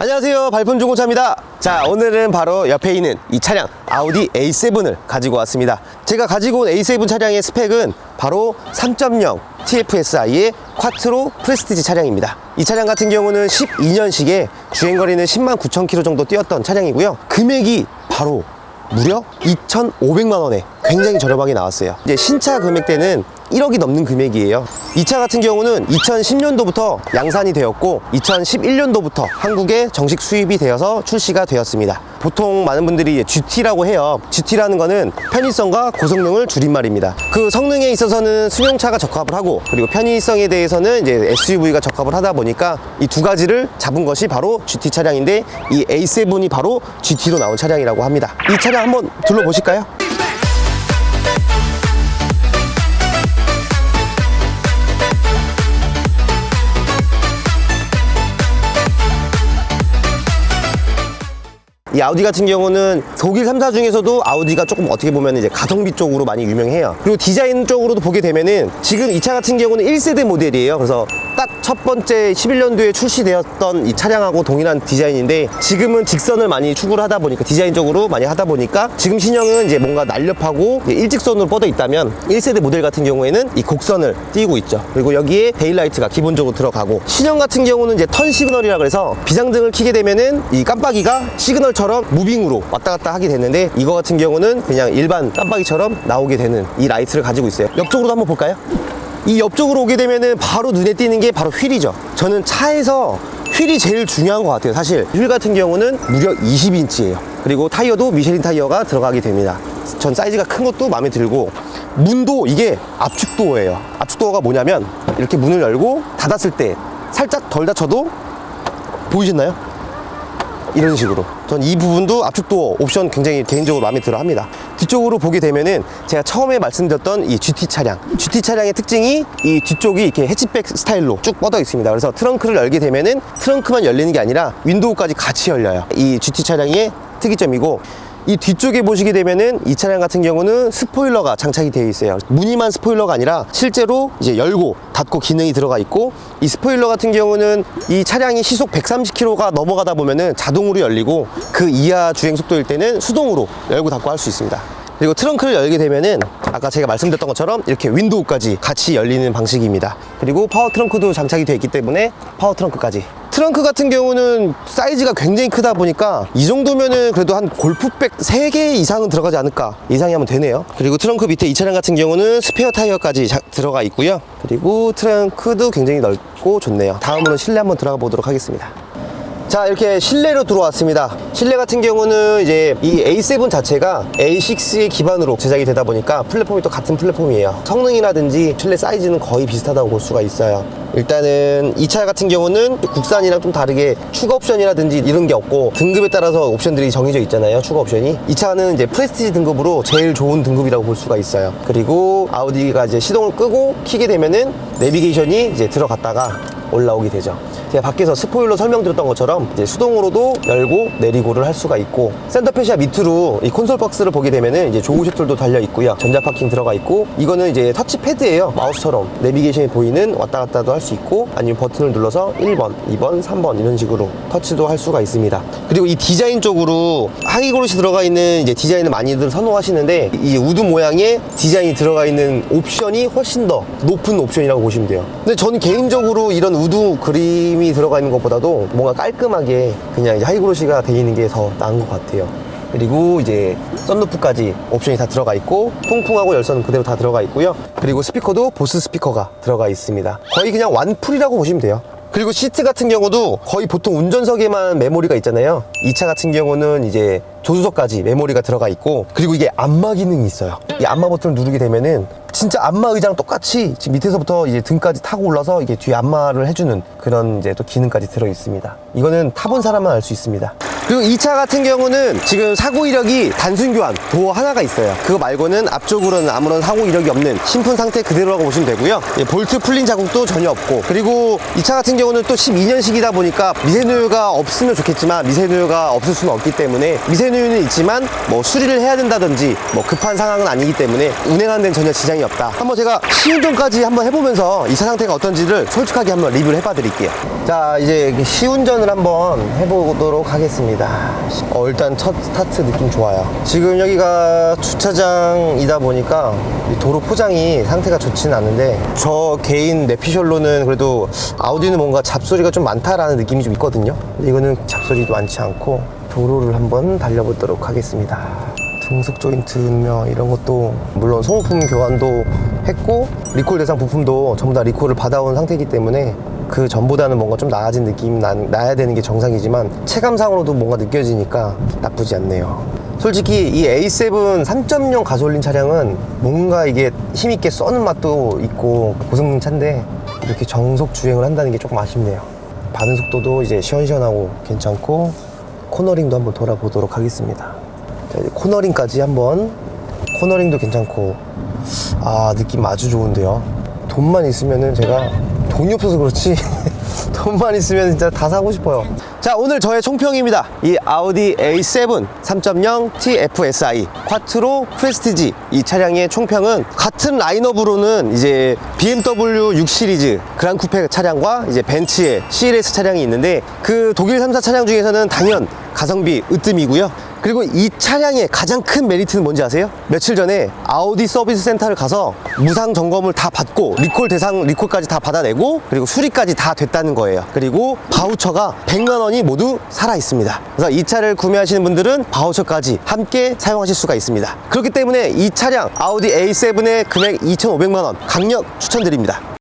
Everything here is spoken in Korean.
안녕하세요, 발품 중고차입니다. 자, 오늘은 바로 옆에 있는 이 차량 아우디 A7을 가지고 왔습니다. 제가 가지고 온 A7 차량의 스펙은 바로 3.0 TFSI의 쿼트로 프레스티지 차량입니다. 이 차량 같은 경우는 12년식에 주행거리는 10만 9천 킬로 정도 뛰었던 차량이고요. 금액이 바로 무려 2,500만 원에 굉장히 저렴하게 나왔어요. 이제 신차 금액대는 1억이 넘는 금액이에요. 이 차 같은 경우는 2010년도부터 양산이 되었고 2011년도부터 한국에 정식 수입이 되어서 출시가 되었습니다. 보통 많은 분들이 GT라고 해요. GT라는 거는 편의성과 고성능을 줄임말입니다. 그 성능에 있어서는 승용차가 적합을 하고, 그리고 편의성에 대해서는 이제 SUV가 적합을 하다 보니까 이 두 가지를 잡은 것이 바로 GT 차량인데, 이 A7이 바로 GT로 나온 차량이라고 합니다. 이 차량 한번 둘러보실까요? 이 아우디 같은 경우는 독일 3사 중에서도 아우디가 조금 어떻게 보면 이제 가성비 쪽으로 많이 유명해요. 그리고 디자인 쪽으로도 보게 되면은 지금 이 차 같은 경우는 1세대 모델이에요. 그래서 딱 첫 번째 11년도에 출시되었던 이 차량하고 동일한 디자인인데, 지금은 직선을 많이 추구를 하다 보니까, 디자인적으로 많이 하다 보니까 지금 신형은 이제 뭔가 날렵하고 일직선으로 뻗어 있다면 1세대 모델 같은 경우에는 이 곡선을 띄고 있죠. 그리고 여기에 데일라이트가 기본적으로 들어가고, 신형 같은 경우는 이제 턴 시그널이라 그래서 비상등을 켜게 되면은 이 깜빡이가 시그널처럼 무빙으로 왔다 갔다 하게 되는데, 이거 같은 경우는 그냥 일반 깜빡이처럼 나오게 되는 이 라이트를 가지고 있어요. 옆쪽으로도 한번 볼까요? 이 옆쪽으로 오게 되면은 바로 눈에 띄는 게 바로 휠이죠. 저는 차에서 휠이 제일 중요한 것 같아요. 사실 휠 같은 경우는 무려 20인치예요. 그리고 타이어도 미쉐린 타이어가 들어가게 됩니다. 전 사이즈가 큰 것도 마음에 들고, 문도 이게 압축도어예요. 압축도어가 뭐냐면 이렇게 문을 열고 닫았을 때 살짝 덜 닫혀도, 보이셨나요? 이런 식으로. 전 이 부분도 압축도어 옵션 굉장히 개인적으로 마음에 들어 합니다. 뒤쪽으로 보게 되면은 제가 처음에 말씀드렸던 이 GT 차량의 특징이 이 뒤쪽이 이렇게 해치백 스타일로 쭉 뻗어 있습니다. 그래서 트렁크를 열게 되면은 트렁크만 열리는 게 아니라 윈도우까지 같이 열려요. 이 GT 차량의 특이점이고, 이 뒤쪽에 보시게 되면은 이 차량 같은 경우는 스포일러가 장착이 되어 있어요. 무늬만 스포일러가 아니라 실제로 이제 열고 닫고 기능이 들어가 있고, 이 스포일러 같은 경우는 이 차량이 시속 130km가 넘어가다 보면은 자동으로 열리고, 그 이하 주행 속도일 때는 수동으로 열고 닫고 할 수 있습니다. 그리고 트렁크를 열게 되면은 아까 제가 말씀드렸던 것처럼 이렇게 윈도우까지 같이 열리는 방식입니다. 그리고 파워 트렁크도 장착이 되어 있기 때문에 파워 트렁크까지. 트렁크 같은 경우는 사이즈가 굉장히 크다 보니까 이 정도면은 그래도 한 골프백 3개 이상은 들어가지 않을까 예상이 하면 되네요. 그리고 트렁크 밑에 이 차량 같은 경우는 스페어 타이어까지 들어가 있고요. 그리고 트렁크도 굉장히 넓고 좋네요. 다음으로 실내 한번 들어가 보도록 하겠습니다. 자, 이렇게 실내로 들어왔습니다. 실내 같은 경우는 이제 이 A7 자체가 A6의 기반으로 제작이 되다 보니까 플랫폼이 또 같은 플랫폼이에요. 성능이라든지 실내 사이즈는 거의 비슷하다고 볼 수가 있어요. 일단은 이 차 같은 경우는 국산이랑 좀 다르게 추가 옵션이라든지 이런 게 없고, 등급에 따라서 옵션들이 정해져 있잖아요. 추가 옵션이. 이 차는 이제 프레스티지 등급으로 제일 좋은 등급이라고 볼 수가 있어요. 그리고 아우디가 이제 시동을 끄고 키게 되면은 내비게이션이 이제 들어갔다가 올라오게 되죠. 제가 밖에서 스포일러 설명드렸던 것처럼 이제 수동으로도 열고 내리고를 할 수가 있고, 센터페시아 밑으로 이 콘솔 박스를 보게 되면은 이제 조그 셔틀도 달려 있고요. 전자 파킹 들어가 있고, 이거는 이제 터치패드예요. 마우스처럼 내비게이션이 보이는 왔다 갔다도 할 수 있고, 아니면 버튼을 눌러서 1번, 2번, 3번 이런 식으로 터치도 할 수가 있습니다. 그리고 이 디자인 쪽으로 하이 그릇이 들어가 있는 이제 디자인을 많이들 선호하시는데, 이 우드 모양의 디자인이 들어가 있는 옵션이 훨씬 더 높은 옵션이라고 보시면 돼요. 근데 저는 개인적으로 이런 우드 그림이 들어가 있는 것보다도 뭔가 깔끔하게 그냥 이제 하이그로시가 돼 있는 게 더 나은 것 같아요. 그리고 이제 썬루프까지 옵션이 다 들어가 있고, 통풍하고 열선은 그대로 다 들어가 있고요. 그리고 스피커도 보스 스피커가 들어가 있습니다. 거의 그냥 완풀이라고 보시면 돼요. 그리고 시트 같은 경우도 거의 보통 운전석에만 메모리가 있잖아요. 이 차 같은 경우는 이제 조수석까지 메모리가 들어가 있고, 그리고 이게 안마 기능이 있어요. 이 안마 버튼을 누르게 되면은 진짜 안마 의자랑 똑같이 지금 밑에서부터 이제 등까지 타고 올라서 이게 뒤에 안마를 해주는 그런 이제 또 기능까지 들어 있습니다. 이거는 타본 사람만 알 수 있습니다. 그리고 이 차 같은 경우는 지금 사고 이력이 단순 교환 도어 하나가 있어요. 그거 말고는 앞쪽으로는 아무런 사고 이력이 없는 신품 상태 그대로라고 보시면 되고요. 볼트 풀린 자국도 전혀 없고, 그리고 이 차 같은 경우는 또 12년식이다 보니까 미세누유가 없으면 좋겠지만 미세누유가 없을 수는 없기 때문에, 미세누유는 있지만 뭐 수리를 해야 된다든지 뭐 급한 상황은 아니기 때문에 운행하는 데는 전혀 지장이 없다. 한번 제가 시운전까지 한번 해보면서 이 차 상태가 어떤지를 솔직하게 한번 리뷰를 해봐 드릴게요. 자, 이제 시운전을 한번 해보도록 하겠습니다. 일단 첫 스타트 느낌 좋아요. 지금 여기가 주차장이다 보니까 도로 포장이 상태가 좋지는 않은데, 저 개인 내피셜로는 그래도 아우디는 뭔가 잡소리가 좀 많다라는 느낌이 좀 있거든요. 근데 이거는 잡소리도 많지 않고 도로를 한번 달려보도록 하겠습니다. 등속 조인트 음며 이런 것도 물론 소모품 교환도 했고 리콜 대상 부품도 전부 다 리콜을 받아온 상태이기 때문에 그 전보다는 뭔가 좀 나아진 느낌이 나야 되는 게 정상이지만 체감상으로도 뭔가 느껴지니까 나쁘지 않네요. 솔직히 이 A7 3.0 가솔린 차량은 뭔가 이게 힘있게 쏘는 맛도 있고 고성능 차인데 이렇게 정속 주행을 한다는 게 조금 아쉽네요. 반응 속도도 이제 시원시원하고 괜찮고 코너링도 한번 돌아보도록 하겠습니다. 자, 이제 코너링까지 한번. 코너링도 괜찮고 느낌 아주 좋은데요. 돈만 있으면은, 제가 돈이 없어서 그렇지 돈만 있으면 진짜 다 사고 싶어요. 자, 오늘 저의 총평입니다. 이 아우디 A7 3.0 TFSI 콰트로 프레스티지 이 차량의 총평은, 같은 라인업으로는 이제 BMW 6 시리즈 그란 쿠페 차량과 이제 벤츠의 CLS 차량이 있는데, 그 독일 3사 차량 중에서는 당연 가성비 으뜸이고요. 그리고 이 차량의 가장 큰 메리트는 뭔지 아세요? 며칠 전에 아우디 서비스 센터를 가서 무상 점검을 다 받고 리콜 대상 리콜까지 다 받아내고 그리고 수리까지 다 됐다는 거예요. 그리고 바우처가 100만 원이 모두 살아 있습니다. 그래서 이 차를 구매하시는 분들은 바우처까지 함께 사용하실 수가 있습니다. 그렇기 때문에 이 차량 아우디 A7의 금액 2,500만 원 강력 추천드립니다.